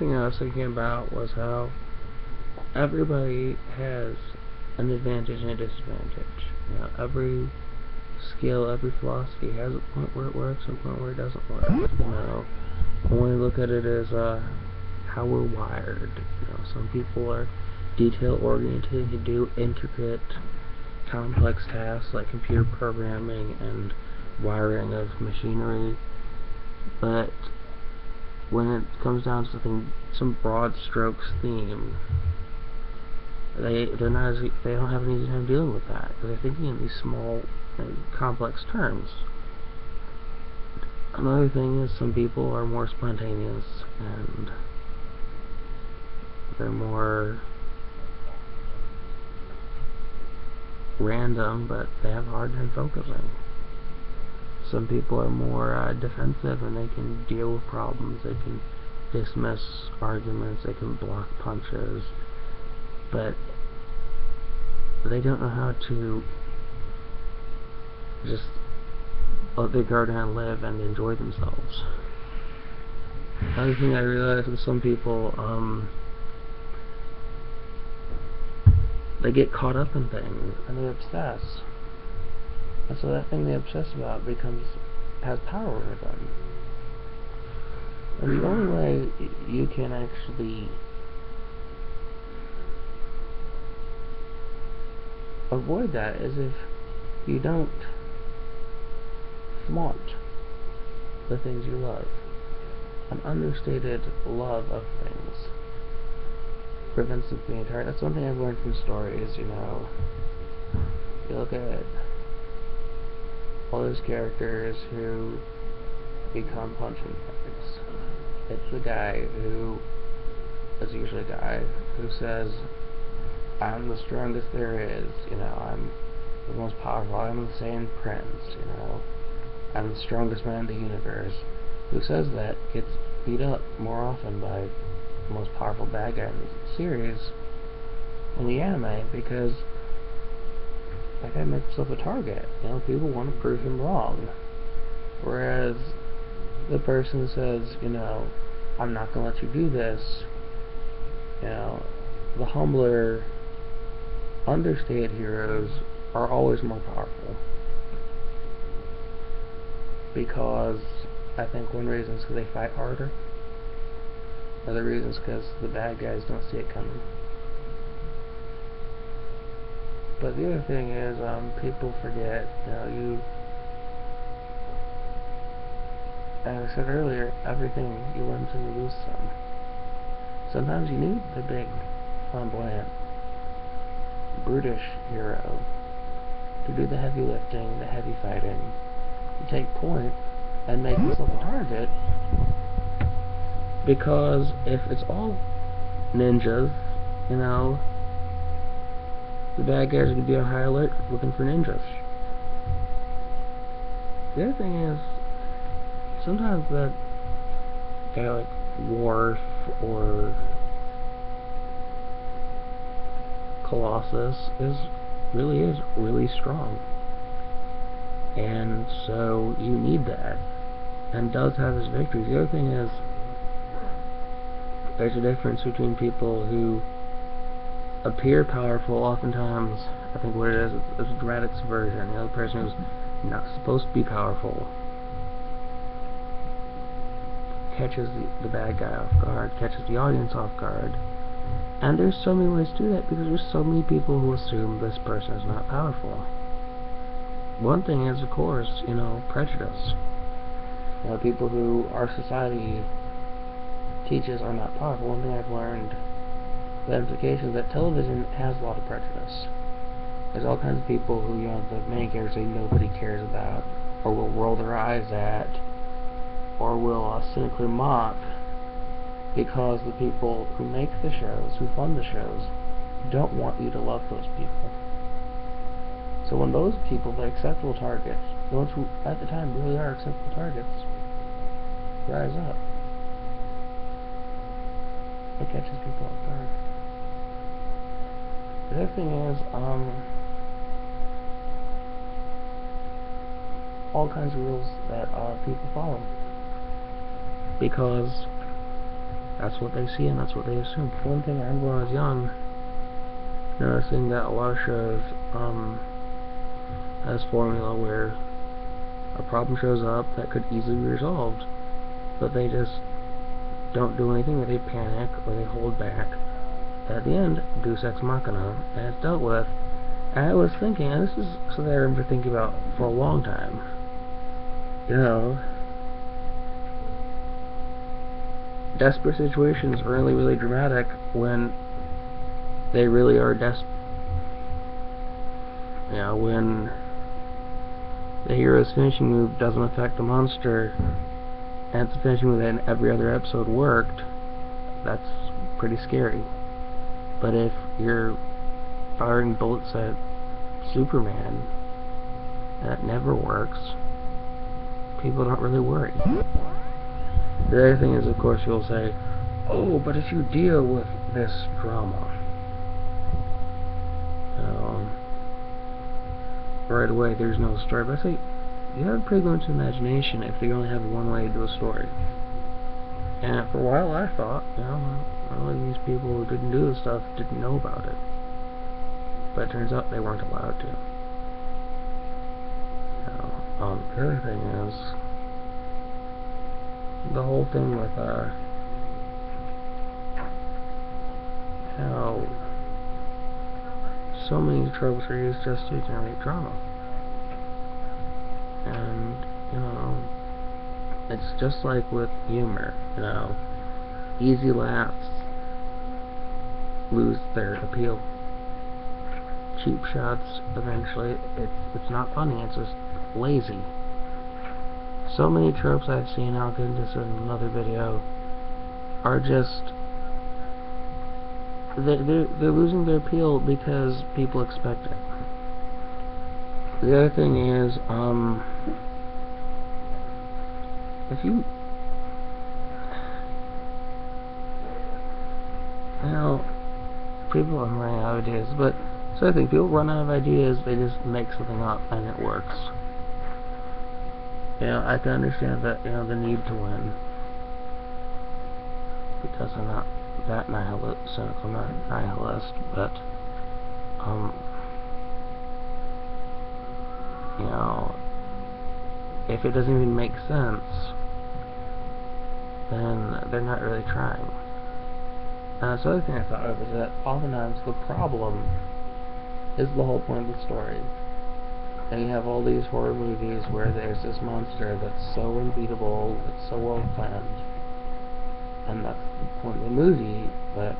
thing I was thinking about was how everybody has an advantage and a disadvantage. You know, every skill, every philosophy has a point where it works and a point where it doesn't work. You know, when we look at it as how we're wired. You know, some people are detail-oriented to do intricate, complex tasks like computer programming and wiring of machinery, but when it comes down to some broad strokes theme, they don't have an easy time dealing with that because they're thinking in these small and complex terms. Another thing is some people are more spontaneous and they're more random, but they have a hard time focusing. Some people are more defensive and they can deal with problems, they can dismiss arguments, they can block punches, but they don't know how to just let their guard down, live, and enjoy themselves. Another thing I realized with some people, they get caught up in things and they obsess. And so that thing they obsess about has power over them. And the only way you can actually avoid that is if you don't flaunt the things you love. An understated love of things prevents them from being tired. That's one thing I've learned from stories, you know. You look at all those characters who become punching bags. It's the guy who is usually a guy who says, I'm the strongest there is, you know, I'm the most powerful, I'm the same prince, you know, I'm the strongest man in the universe. Who says that gets beat up more often by the most powerful bad guy in the series in the anime because that guy makes himself a target. You know, people want to prove him wrong. Whereas the person who says, you know, I'm not going to let you do this, you know, the humbler, understated heroes are always more powerful. Because I think one reason is because they fight harder. Other reasons because the bad guys don't see it coming. But the other thing is, people forget, you know, as I said earlier, everything you win some, you lose some. Sometimes you need the big, flamboyant, brutish hero to do the heavy lifting, the heavy fighting, to take point and make yourself a target. Because if it's all ninjas, you know, the bad guys are going to be on high alert looking for ninjas. The other thing is, sometimes that guy like Worf or Colossus really is really strong. And so you need that. And does have his victories. The other thing is, there's a difference between people who appear powerful. Oftentimes, I think what it is a dramatic subversion. You know, the person who's not supposed to be powerful catches the bad guy off guard, catches the audience off guard. And there's so many ways to do that because there's so many people who assume this person is not powerful. One thing is, of course, you know, prejudice. You know, people who our society teaches are not powerful. One thing I've learned, the implication that television has a lot of prejudice. There's all kinds of people who, you know, the main characters say nobody cares about, or will roll their eyes at, or will cynically mock, because the people who make the shows, who fund the shows, don't want you to love those people. So when those people, the acceptable targets, the ones who at the time really are acceptable targets, rise up, it catches people off guard. The other thing is, all kinds of rules that people follow. Because That's what they see and that's what they assume. One thing I remember when I was young, noticing that a lot of shows has formula where a problem shows up that could easily be resolved, but they just don't do anything, or they panic, or they hold back. At the end, deus ex machina, and it's dealt with. And I was thinking, and this is something I remember thinking about for a long time, you know, desperate situations are really, really dramatic when they really are desperate. You know, when the hero's finishing move doesn't affect the monster, and it's a finishing move that in every other episode worked, that's pretty scary. But if you're firing bullets at Superman, and that never works, people don't really worry. The other thing is, of course, you'll say, oh, but if you deal with this drama, right away there's no story. But I say, you have a pretty limited imagination if you only have one way to do a story. And for a while I thought, all these people who didn't do this stuff didn't know about it. But it turns out they weren't allowed to. The other thing is, the whole thing with how so many tropes are used just to generate drama. And, it's just like with humor, easy laughs lose their appeal. Cheap shots, eventually, it's not funny, it's just lazy. So many tropes I've seen, I'll get into this in another video, are just, they're losing their appeal because people expect it. The other thing is, if you, people are running out of ideas, but so I think people run out of ideas, they just make something up and it works. I can understand that, the need to win, because I'm not that cynical, I'm not nihilist, but, if it doesn't even make sense, then they're not really trying. So the other thing I thought of is that oftentimes the problem is the whole point of the story. And you have all these horror movies where there's this monster that's so unbeatable, it's so well planned, and that's the point of the movie, but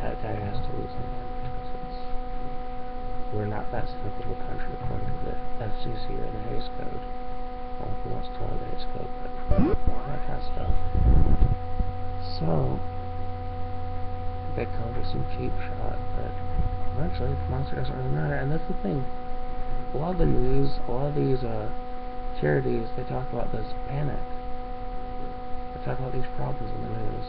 that guy has to lose in the end, because we're not that cynical of a country according to the FCC or the Hays Code. Well, who wants to know the Hays Code, but that kind of stuff. So, they come with some cheap shot, but eventually the monster doesn't really matter, and that's the thing. A lot of the news, a lot of these charities, they talk about this panic. They talk about these problems in the news.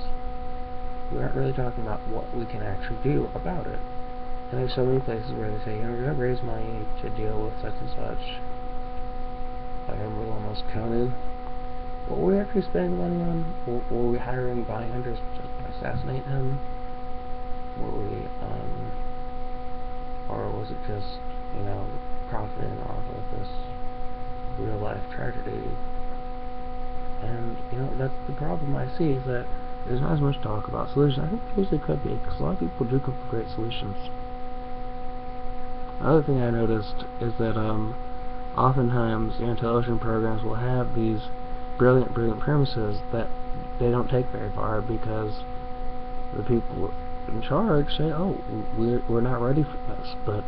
We aren't really talking about what we can actually do about it. And there's so many places where they say, we're going to raise money to deal with such and such. I remember the Almost County. What were we actually spending money on? Were we hiring bounty hunters to assassinate him? Were we, or was it just, profiting off of this real life tragedy? And that's the problem I see, is that there's not as much talk about solutions. I think there usually could be, because a lot of people do come up with great solutions. Another thing I noticed is that oftentimes television programs will have these brilliant premises that they don't take very far, because the people in charge say, oh, we're not ready for this. But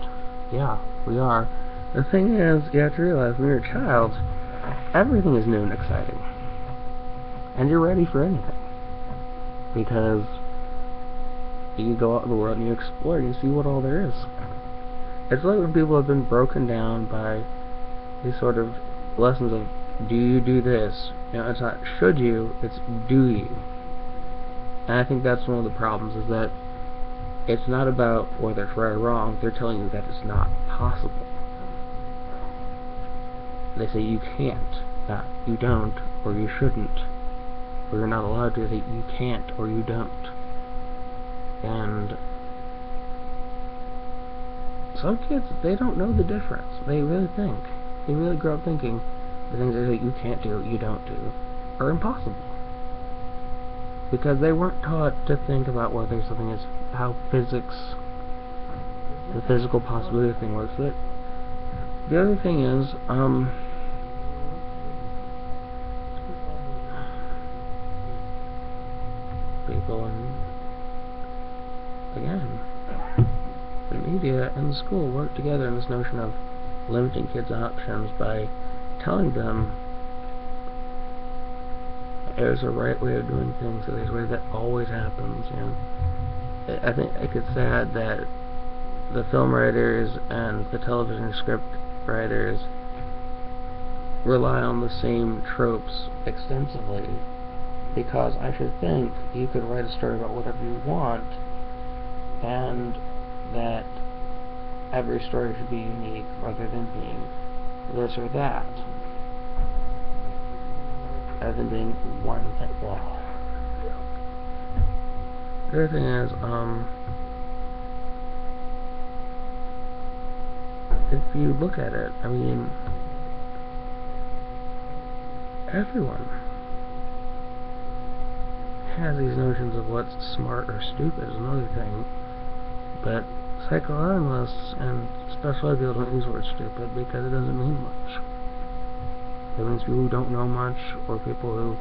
yeah, we are. The thing is, you have to realize, when you're a child, everything is new and exciting. And you're ready for anything. Because you go out in the world and you explore and you see what all there is. It's like when people have been broken down by these sort of lessons of, do you do this? It's not should you, it's do you. And I think that's one of the problems, is that it's not about whether it's right or wrong, they're telling you that it's not possible. They say you can't, not you don't, or you shouldn't. or you're not allowed to, that you can't or you don't. And some kids, they don't know the difference. They really grow up thinking the things that you can't do, you don't do, are impossible. Because they weren't taught to think about whether something is, how physics, the physical possibility of the thing works. But the other thing is, people and, again, the media and the school work together in this notion of limiting kids' options by telling them there's a right way of doing things, so there's a way that always happens. I think it's sad that the film writers and the television script writers rely on the same tropes extensively, because I should think you could write a story about whatever you want, and that every story should be unique rather than being this or that, rather than being one thing. Well, the other thing is, if you look at it, I mean, everyone has these notions of what's smart or stupid is another thing, but psychoanalysts and special ed people don't use the word stupid because it doesn't mean much. It means people who don't know much, or people who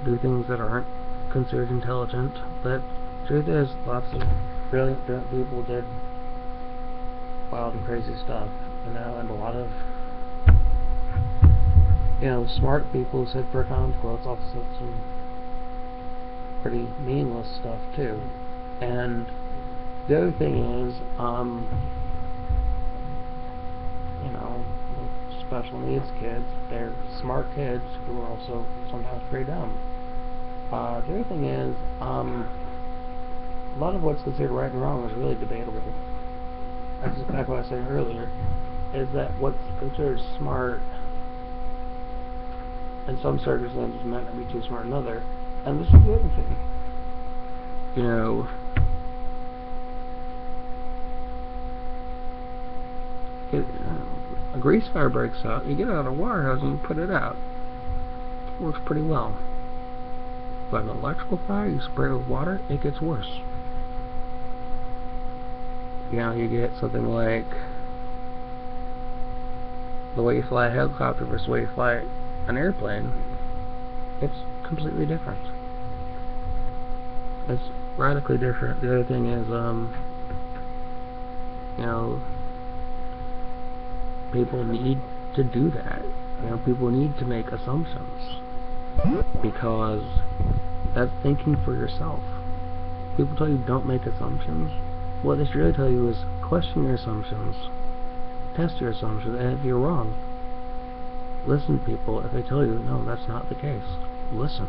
do things that aren't considered intelligent. But the truth is, lots of brilliant people did wild and crazy stuff, and a lot of smart people who said profound quotes also said some pretty meaningless stuff too. And the other thing is, special needs kids, they're smart kids who are also sometimes pretty dumb. The other thing is, a lot of what's considered right and wrong is really debatable. That's just back what I was saying earlier, is that what's considered smart in some circumstances might not be too smart in other. And this is the other thing. A grease fire breaks out, you get it out of a wire hose and you put it out. It works pretty well. But an electrical fire, you spray it with water, it gets worse. You get something like the way you fly a helicopter versus the way you fly an airplane. It's completely different. It's radically different. The other thing is, people need to do that. People need to make assumptions, because that's thinking for yourself. People tell you don't make assumptions. What they should really tell you is question your assumptions, test your assumptions, and if you're wrong, listen to people. If they tell you, no, that's not the case, listen.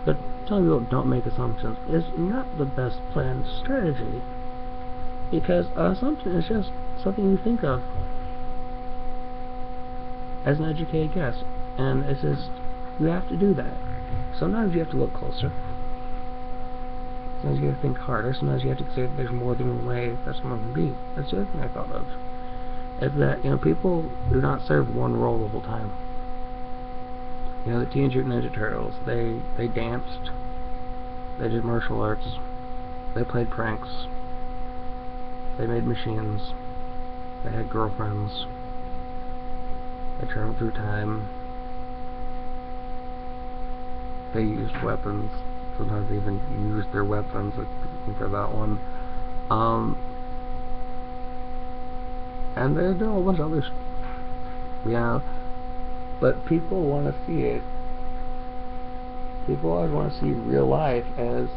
But telling people don't make assumptions is not the best planned strategy, because an assumption is just something you think of as an educated guess, and it's just, you have to do that. Sometimes you have to look closer. Sometimes you have to think harder. Sometimes you have to say that there's more than one way that someone can be. That's the other thing I thought of. Is that, people do not serve one role the whole time. The Teenage Mutant Ninja Turtles, they danced, they did martial arts, they played pranks, they made machines, they had girlfriends, they traveled through time, they used weapons. Sometimes they even used their weapons, for that one. And they did a whole bunch of others. But people want to see it. People always want to see real life as,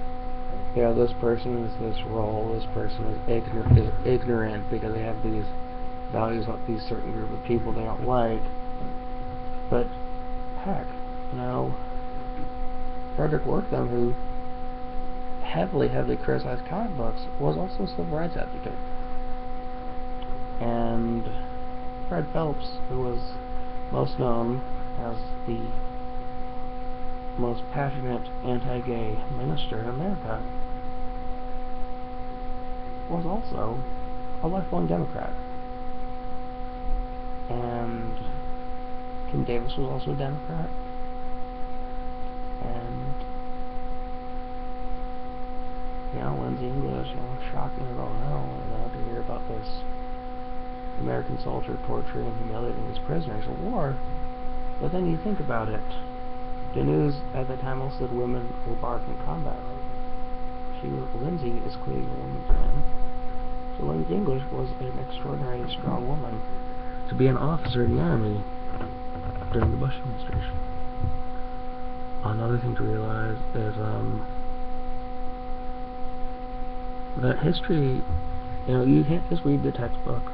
this person is this role, this person is ignorant because they have these values about these certain group of people they don't like. But, heck, Frederick Wortham, who heavily criticized comic books, was also a civil rights advocate. And Fred Phelps, who was most known as the most passionate anti-gay minister in America was also a lifelong Democrat. And Kim Davis was also a Democrat. And, Lindsay English, shocking as all hell, to hear about this American soldier torturing and humiliating his prisoners of war. But then you think about it. The news at the time also said women were barred from combat. Lindsay is clearly a woman's name. So Lindsay English was an extraordinarily strong woman to be an officer in the Army during the Bush administration. Another thing to realize is that history, you can't just read the textbook.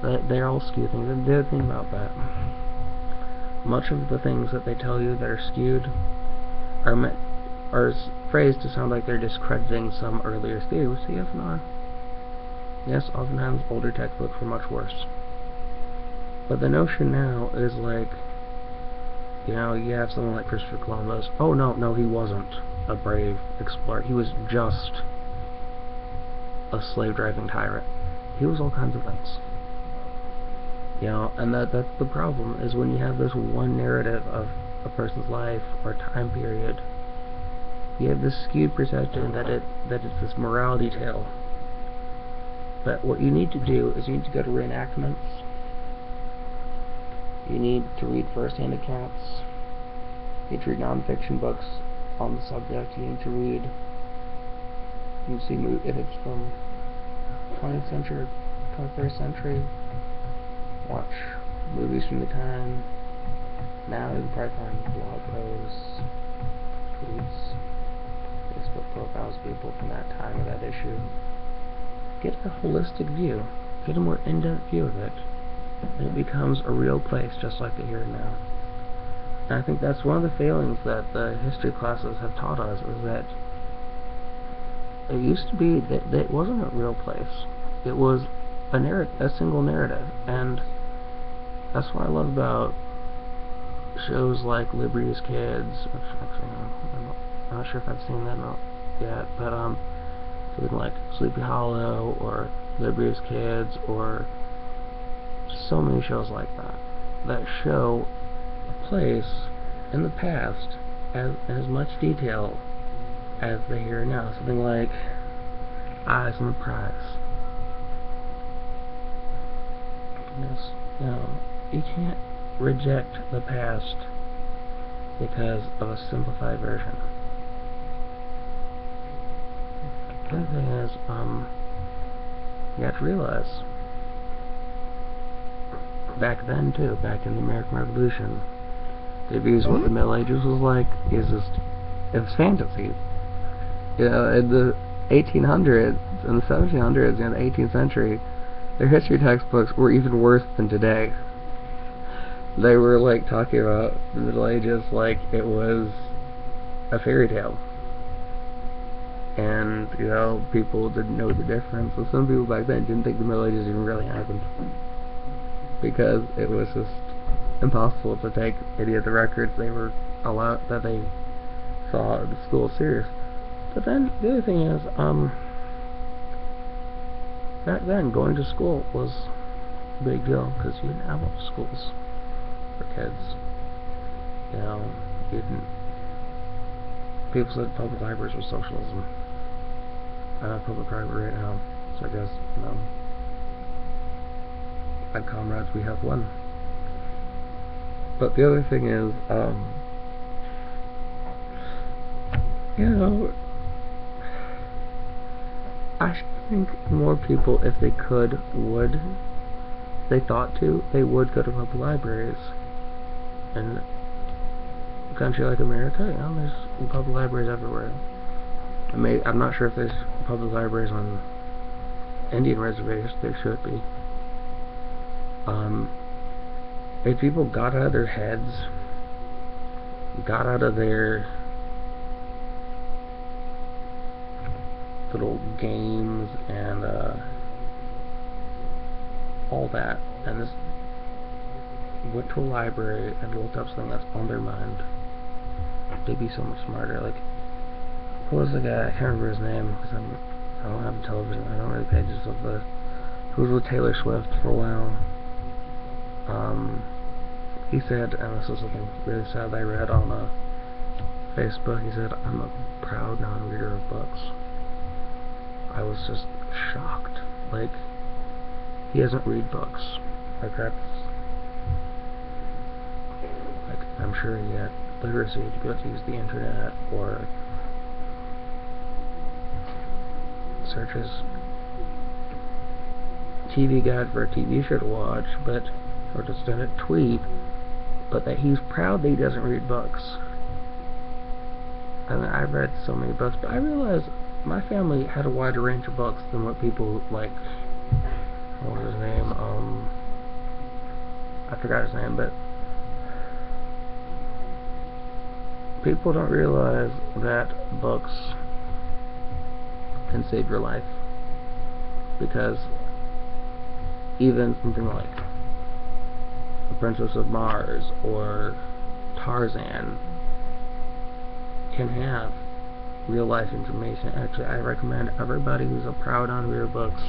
They're all skewed things. And the other thing about that, much of the things that they tell you that are skewed are phrased to sound like they're discrediting some earlier theory, which the F are. Yes, oftentimes older textbooks were much worse. But the notion now is like, you have someone like Christopher Columbus. Oh, no, he wasn't a brave explorer. He was just a slave-driving tyrant. He was all kinds of things. And that's the problem, is when you have this one narrative of a person's life or time period, you have this skewed perception that it's this morality tale. But what you need to do is you need to go to reenactments. You need to read first-hand accounts. You need to read non-fiction books on the subject. You need to read, see if it's from 20th century, 21st century. Watch movies from the time. Now you can probably find blog posts, tweets, Facebook profiles of people from that time or that issue. Get a holistic view. Get a more in-depth view of it. And it becomes a real place, just like the here and now. And I think that's one of the failings that the history classes have taught us, is that it used to be that it wasn't a real place. It was a single narrative. And that's what I love about shows like Liberty's Kids. Actually, no, I'm not sure if I've seen that yet, but something like Sleepy Hollow or Liberty's Kids, or so many shows like that show a place in the past in as much detail as the here and now. Something like Eyes on the Prize. Yes, you can't reject the past because of a simplified version. The other thing is, you have to realize, back then too, back in the American Revolution, the views what the Middle Ages was like is just, it's fantasy. In the 1800s and the 1700s and the 18th century, their history textbooks were even worse than today. They were like talking about the Middle Ages like it was a fairy tale. And, people didn't know the difference. So some people back then didn't think the Middle Ages even really happened, because it was just impossible to take any of the records they were allowed, that they saw at the school, serious. But then the other thing is, back then going to school was a big deal, because you didn't have a lot of schools for kids. You didn't. People said public libraries were socialism. I have public library right now, so I guess, my comrades, we have one. But the other thing is, I think more people, if they could, would, if they thought to, they would go to public libraries. And a country like America, there's public libraries everywhere. I'm not sure if there's public libraries on Indian reservations. There should be. If people got out of their heads, got out of their little games and all that, and just went to a library and looked up something that's on their mind, they'd be so much smarter. Like, who was the guy? I can't remember his name because I don't have television. I don't really pay attention to the. Who was with Taylor Swift for a while? He said, and this was something really sad that I read on Facebook. He said, "I'm a proud non-reader of books." I was just shocked. Like, he doesn't read books. Like, that's, like, I'm sure he had literacy to be able to use the internet or search his TV guide for a TV show to watch, but, or just send a tweet, but that he's proud that he doesn't read books. And I've read so many books, but I realized my family had a wider range of books than what people like. What was his name? I forgot his name, but people don't realize that books can save your life, because even something like The Princess of Mars or Tarzan can have real life information. Actually, I recommend everybody who's a proud non-reader of books,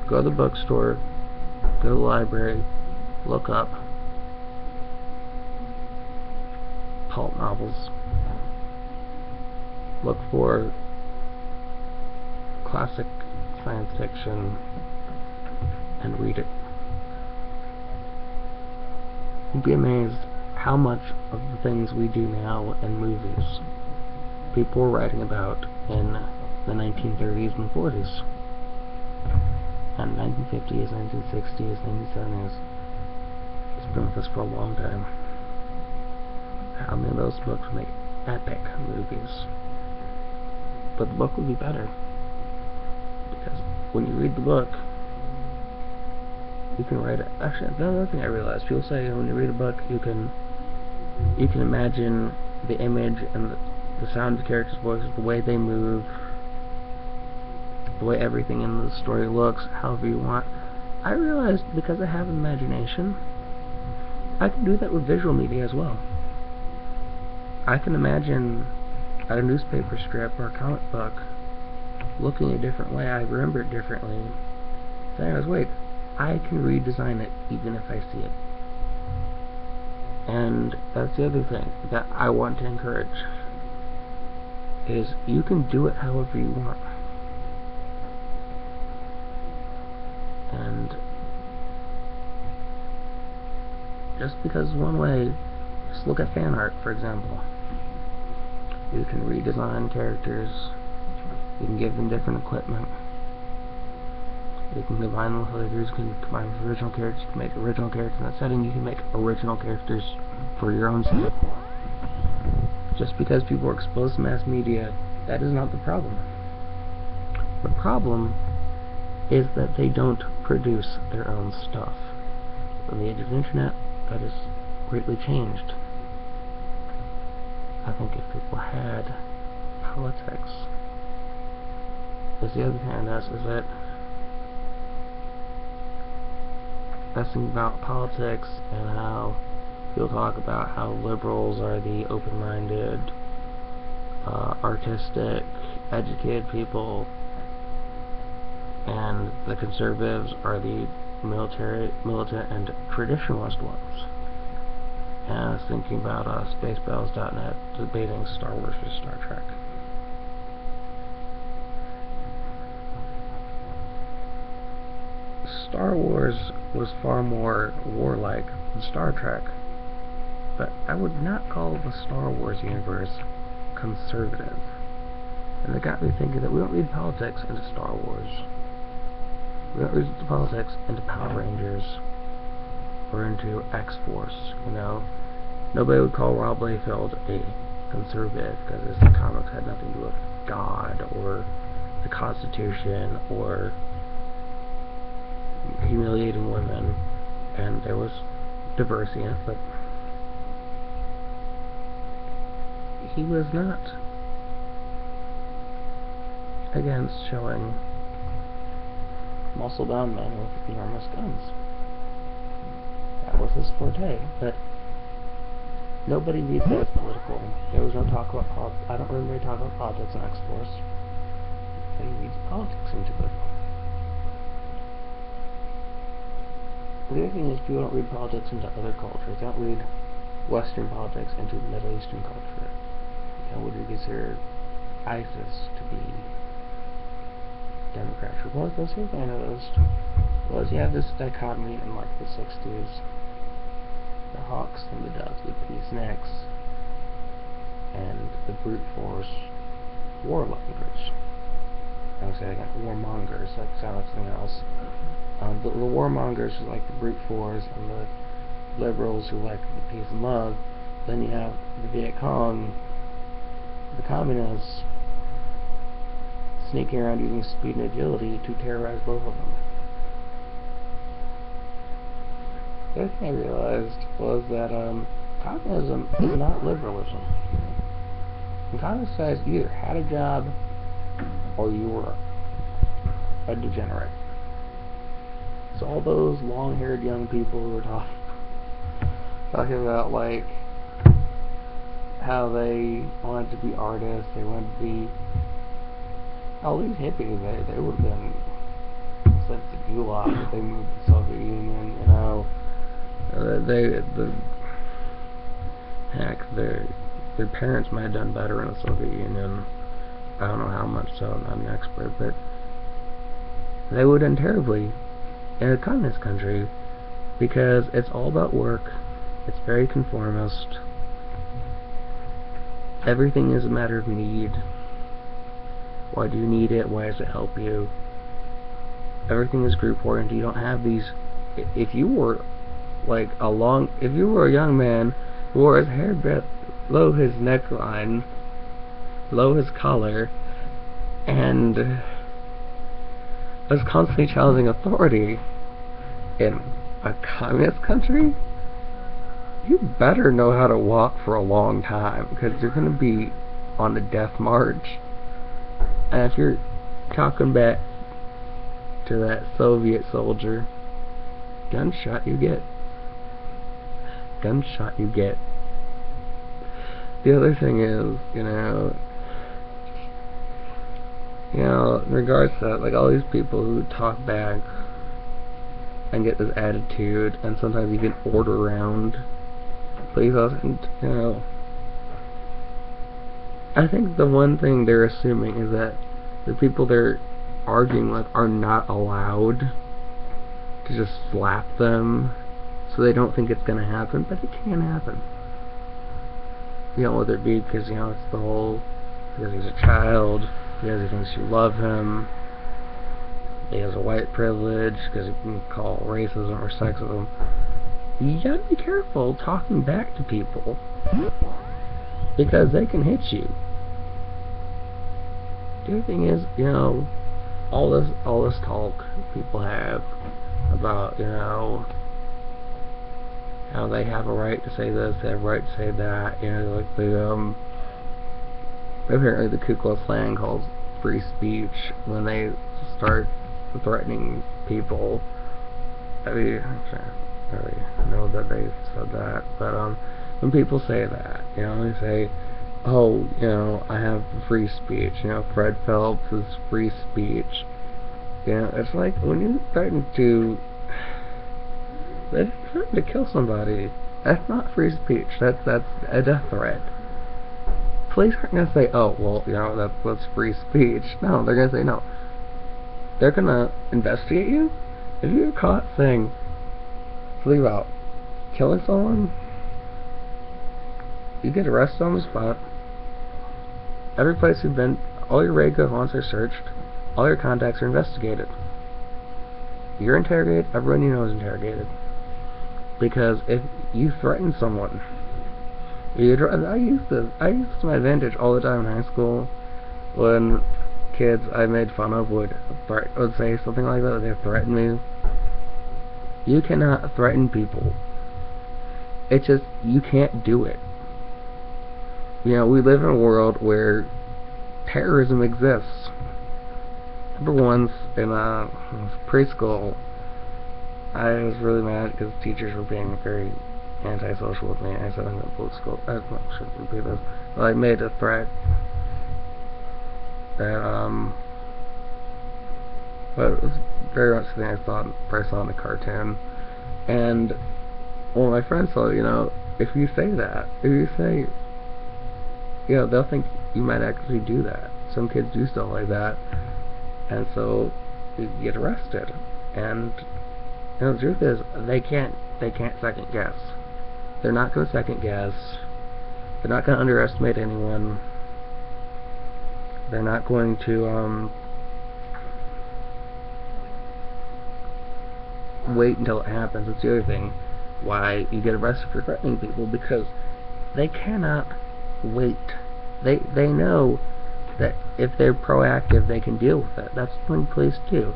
go to the bookstore, go to the library, look up pulp novels, look for classic science fiction, and read it. You'd be amazed how much of the things we do now in movies people were writing about in the 1930s and 40s, and 1950s, 1960s, 1970s. It's been with us for a long time. How many of those books make epic movies? But the book would be better, because when you read the book, you can write it. Actually, another thing I realized, people say when you read a book, you can imagine the image and the sound of the characters' voices, the way they move, the way everything in the story looks, however you want. I realized, because I have an imagination, I can do that with visual media as well. I can imagine a newspaper strip or a comic book looking a different way. I remember it differently. Then I was, wait, I can redesign it even if I see it. And that's the other thing that I want to encourage, is you can do it however you want. And just because one way, just look at fan art, for example. You can redesign characters, you can give them different equipment, you can combine them with figures, you can combine with original characters, you can make original characters in that setting, you can make original characters for your own setting. Just because people are exposed to mass media, that is not the problem. The problem is that they don't produce their own stuff. In the age of the internet, that has greatly changed. I think if people had politics, because the other thing I noticed is that asking about politics and how people talk about how liberals are the open-minded, artistic, educated people, and the conservatives are the militant, and traditionalist ones. And I was thinking about Spacebells.net debating Star Wars versus Star Trek. Star Wars was far more warlike than Star Trek, but I would not call the Star Wars universe conservative. And it got me thinking that we don't read politics into Star Wars. We don't read the politics into Power Rangers or into X-Force, you know. Nobody would call Rob Liefeld a conservative because his comics had nothing to do with God or the Constitution or humiliating women, and there was diversity in it, but he was not against showing muscle-bound men with enormous guns. That was his forte, but Nobody reads that as political. There was no talk about politics. I don't remember any talk about politics in X-Force. Nobody reads politics into it. The other thing is, people don't read politics into other cultures. They don't read Western politics into Middle Eastern culture. Would you consider ISIS to be Democrats, Republicans? The thing I noticed was you have this dichotomy in like the 60s. The hawks and the doves, the peaceniks, and the brute force warmongers. I would say again, warmongers, that sounds like something else. The warmongers who like the brute force, and the liberals who like the peace and love. Then you have the Viet Cong, the communists, sneaking around using speed and agility to terrorize both of them. The other thing I realized was that communism is not liberalism. And communist guys either had a job or you were a degenerate. So all those long-haired young people who were talking about like how they wanted to be artists, they wanted to be all these hippies, they would have been sent to Gulag if they moved to the Soviet Union, you know. Their parents might have done better in the Soviet Union. I don't know how much so, I'm not an expert, but they would have done terribly in a communist country because it's all about work. It's very conformist. Everything is a matter of need. Why do you need it? Why does it help you? Everything is group oriented. You don't have these. If you were a young man who wore his hair below his neckline, below his collar, and was constantly challenging authority in a communist country, you better know how to walk for a long time, because you're going to be on a death march. And if you're talking back to that Soviet soldier, gunshot you get. Gunshot you get. The other thing is, you know, in regards to that, like all these people who talk back and get this attitude and sometimes even order around police officers, you know, I think the one thing they're assuming is that the people they're arguing with are not allowed to just slap them, so they don't think it's going to happen, but it can happen. You know, whether it be because, you know, it's the whole, because he's a child, because he thinks you love him, he has a white privilege, because you can call racism or sexism. You gotta be careful talking back to people, because they can hit you. The other thing is, you know, all this talk people have about, you know, how they have a right to say this, they have a right to say that, you know, like the apparently the Ku Klux Klan calls free speech when they start threatening people. I mean, I don't really know that they said that, but when people say that, you know, they say, oh, you know, I have free speech, you know, Fred Phelps is free speech. You know, it's like when you threaten to kill somebody, that's not free speech. That's a death threat. Police aren't gonna say, oh, well, you know, that's free speech. No, they're gonna say no. They're gonna investigate you. If you're caught saying, leave out, killing someone, you get arrested on the spot. Every place you've been, all your radio phones are searched, all your contacts are investigated. You're interrogated, everyone you know is interrogated. Because if you threaten someone, I used this to my advantage all the time in high school when kids I made fun of would say something like that, they threaten me. You cannot threaten people. It's just, you can't do it. You know, we live in a world where terrorism exists. I remember once in preschool, I was really mad because teachers were being very antisocial with me. I said I'm going to political. Shouldn't repeat this. But I made a threat that but it was very much something I saw in a cartoon. And one of my friends said, if you say that, if you say, they'll think you might actually do that. Some kids do stuff like that, and so you get arrested. And the truth is, they can't second guess. They're not going to second guess. They're not going to underestimate anyone. They're not going to wait until it happens. It's the other thing why you get arrested for threatening people, because they cannot wait. They know that if they're proactive, they can deal with it. That's what police do.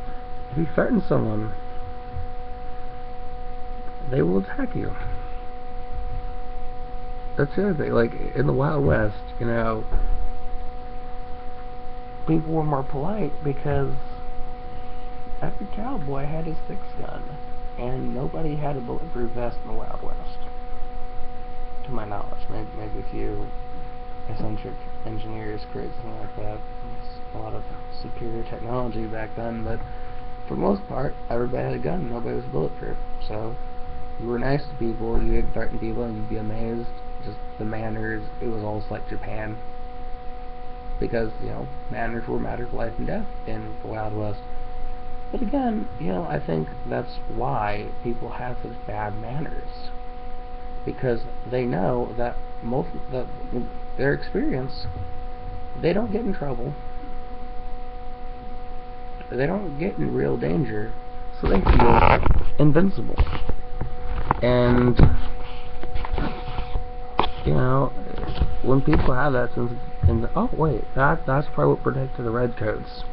If you threaten someone, they will attack you. That's the other thing. Like in the Wild West, people were more polite because every cowboy had his 6-gun, and nobody had a bulletproof vest in the Wild West, to my knowledge. Maybe a few eccentric engineers created something like that. There's a lot of superior technology back then, but for the most part, everybody had a gun and nobody was bulletproof. So you were nice to people, you would threaten people, and you'd be amazed. Just the manners, it was almost like Japan. Because, manners were a matter of life and death in the Wild West. But again, I think that's why people have such bad manners. Because they know that their experience, they don't get in trouble. They don't get in real danger, so they feel invincible. And, when people have that sense of, oh wait, that's probably what protected the redcoats.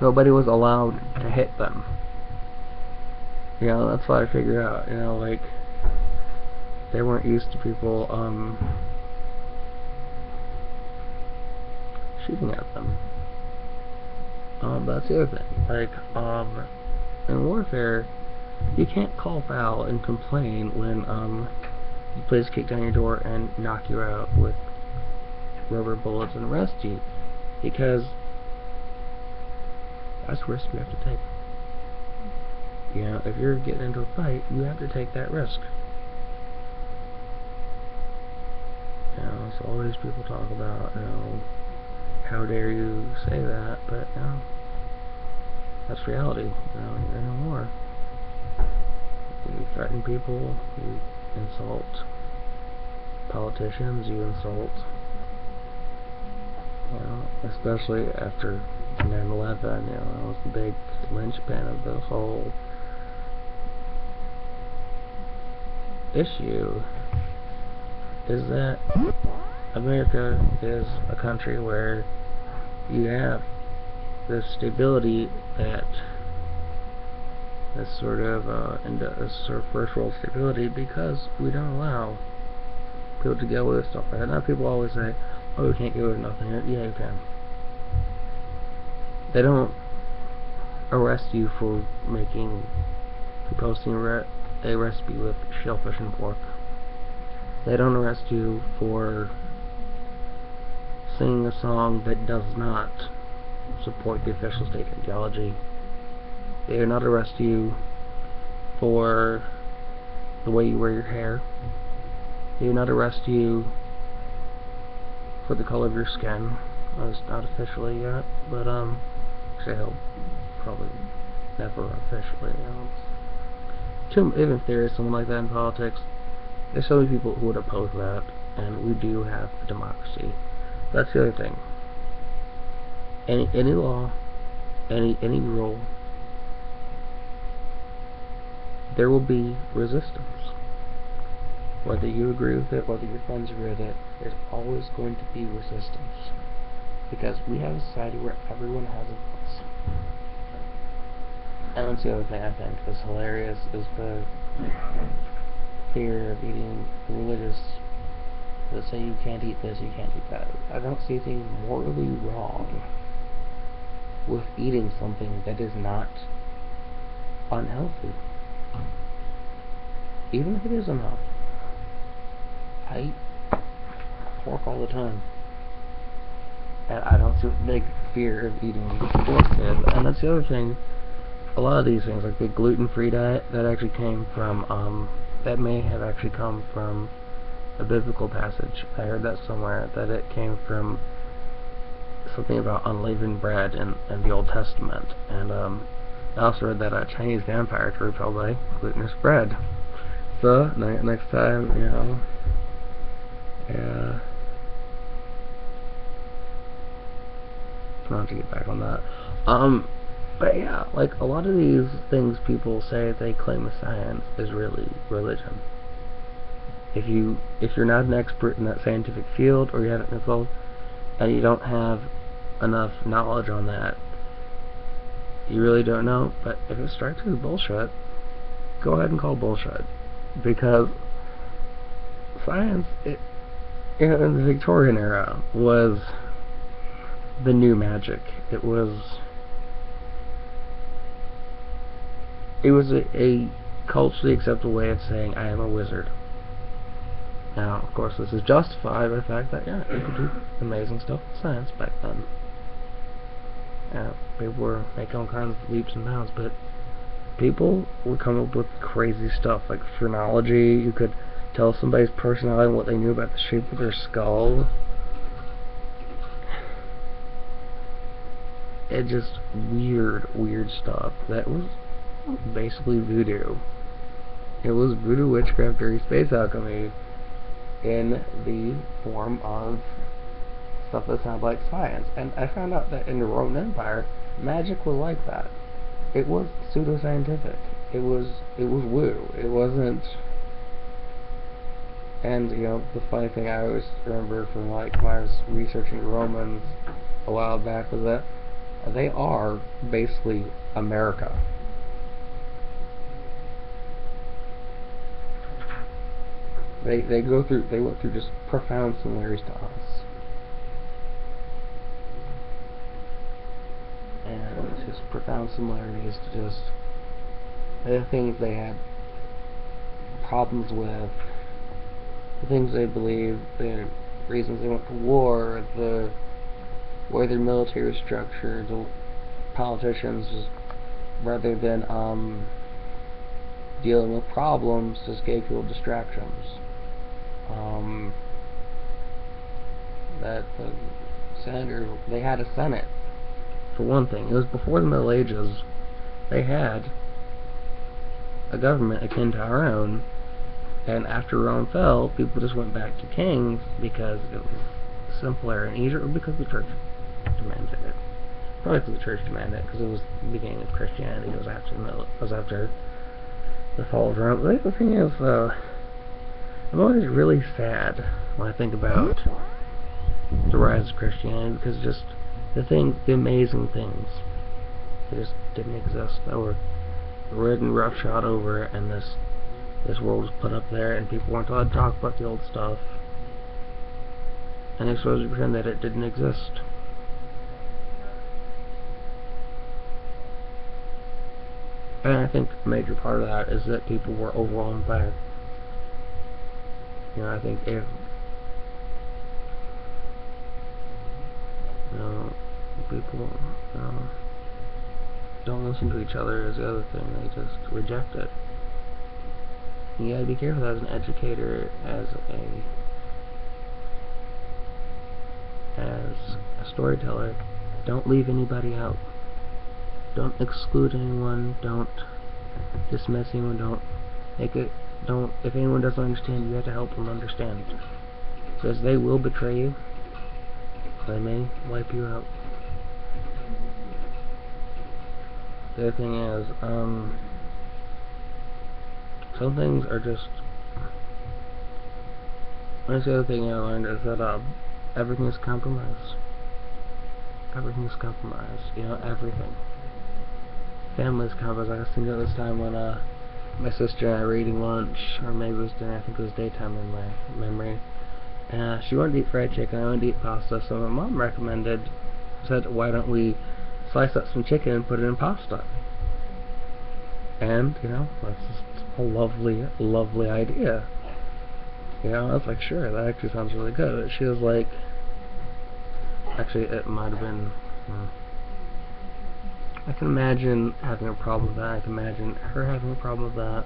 Nobody was allowed to hit them. That's what I figured out. They weren't used to people shooting at them. That's the other thing. In warfare, you can't call foul and complain when the police kick down your door and knock you out with rubber bullets and arrest you, because that's a risk you have to take. If you're getting into a fight, you have to take that risk. So all these people talk about, how dare you say that, but that's reality. You're in a war. You threaten people, you insult politicians, you insult, especially after 9/11, that was the big linchpin of the whole issue, is that America is a country where you have this stability, that this sort of first world stability, because we don't allow people to get away with stuff like that. Now people always say, oh, you can't get away with nothing. Yeah, you can. They don't arrest you for posting a recipe with shellfish and pork. They don't arrest you for singing a song that does not support the official state ideology. They do not arrest you for the way you wear your hair. They do not arrest you for the color of your skin. It's not officially yet, but actually I'll probably never officially. Even if there is someone like that in politics, there's so many people who would oppose that, and we do have a democracy. That's the other thing. Any law, any rule, there will be resistance. Whether you agree with it, whether your friends agree with it, there's always going to be resistance. Because we have a society where everyone has a voice. And that's the other thing I think is hilarious, is the fear of eating religious, that say you can't eat this, you can't eat that. I don't see anything morally wrong with eating something that is not unhealthy. Even if it is unhealthy. I eat pork all the time. And I don't see a big fear of eating pork. And that's the other thing. A lot of these things, like the gluten-free diet, that actually came from, that may have actually come from a biblical passage. I heard that somewhere, that it came from something about unleavened bread in the Old Testament. And I also read that a Chinese vampire was repelled by glutinous bread. So, next time, you know, yeah. Not to get back on that. But yeah, like a lot of these things people say they claim as science is really religion. If you're not an expert in that scientific field, or you haven't been involved, and you don't have enough knowledge on that, you really don't know. But if it strikes you as bullshit, go ahead and call bullshit, because science, in the Victorian era, was the new magic. It was a culturally acceptable way of saying I am a wizard. Now, of course, this is justified by the fact that, yeah, you could do amazing stuff with science back then. Yeah, people were making all kinds of leaps and bounds, but people would come up with crazy stuff, like phrenology. You could tell somebody's personality and what they knew about the shape of their skull. It just weird stuff. That was basically voodoo. It was voodoo, witchcraft, dirty space alchemy in the form of stuff that sounded like science. And I found out that in the Roman Empire, magic was like that. It was pseudoscientific. It was woo. It wasn't. And you know, the funny thing I always remember from like when I was researching the Romans a while back was that they are basically America. They went through just profound similarities to us. And just profound similarities to just the things they had problems with, the things they believed, the reasons they went to war, the way their military was structured, the politicians just rather than dealing with problems just gave people distractions. That the senators, they had a senate for one thing. It was before the Middle Ages. They had a government akin to our own, and after Rome fell, people just went back to kings because it was simpler and easier, or because the church demanded it. Probably because the church demanded it, because it was the beginning of Christianity. It was after the fall of Rome. But the thing is, I'm always really sad when I think about the rise of Christianity, because just the amazing things that just didn't exist, that were ridden roughshod over, and this world was put up there, and people weren't allowed to talk about the old stuff, and they supposed to pretend that it didn't exist. And I think a major part of that is that people were overwhelmed by it. You know, I think if people don't listen to each other is the other thing. They just reject it. You gotta be careful as an educator, as a storyteller. Don't leave anybody out. Don't exclude anyone. Don't dismiss anyone. If anyone doesn't understand, you have to help them understand. Because they will betray you. They may wipe you out. The other thing is, some things are just... That's the other thing I learned, is that everything is compromise. Everything is compromise. You know, everything. Family is compromise. I was thinking of this time when my sister and I were eating lunch, or maybe it was dinner, I think it was daytime in my memory. And she wanted to eat fried chicken, I wanted to eat pasta, so my mom said, why don't we slice up some chicken and put it in pasta? And, you know, that's just a lovely, lovely idea. You know, I was like, sure, that actually sounds really good. She was like, actually, it might have been, I can imagine having a problem with that. I can imagine her having a problem with that.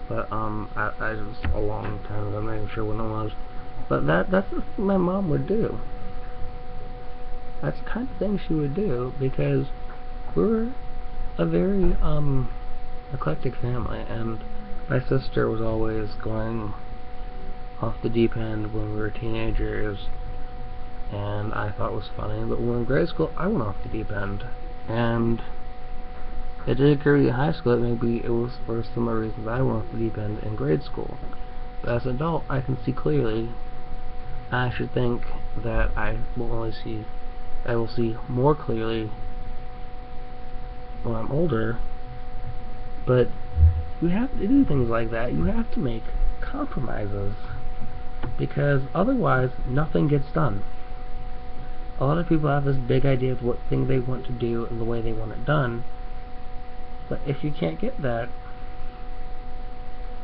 But, I was a long time ago, I'm not even sure when it was. But that's the thing my mom would do. That's the kind of thing she would do, because we're a very, eclectic family, and my sister was always going off the deep end when we were teenagers, and I thought it was funny. But when we were in grade school, I went off the deep end, and it did occur to me in high school that maybe it was for similar reasons I went off the deep end in grade school. But as an adult, I can see clearly. I should think that I will see more clearly when I'm older. But you have to do things like that. You have to make compromises, because otherwise nothing gets done. A lot of people have this big idea of what thing they want to do and the way they want it done, but if you can't get that,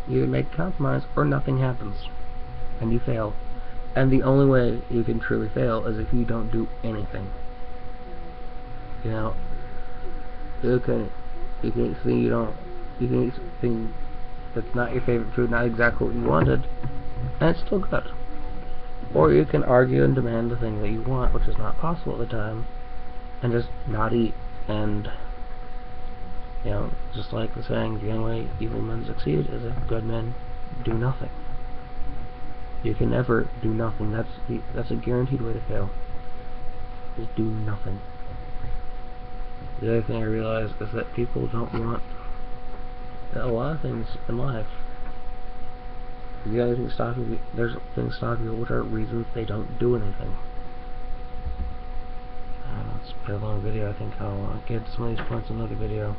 you either make a compromise or nothing happens, and you fail. And the only way you can truly fail is if you don't do anything. You know, you can eat something that's not your favorite food, not exactly what you wanted, and it's still good. Or you can argue and demand the thing that you want, which is not possible at the time, and just not eat. And, you know, just like the saying, the only way evil men succeed is if good men do nothing. You can never do nothing. That's a guaranteed way to fail. Just do nothing. The other thing I realize is that people don't want a lot of things in life. The other thing there's things stopping people, which are reasons they don't do anything. It's a pretty long video. I think I'll get to some of these points in another video.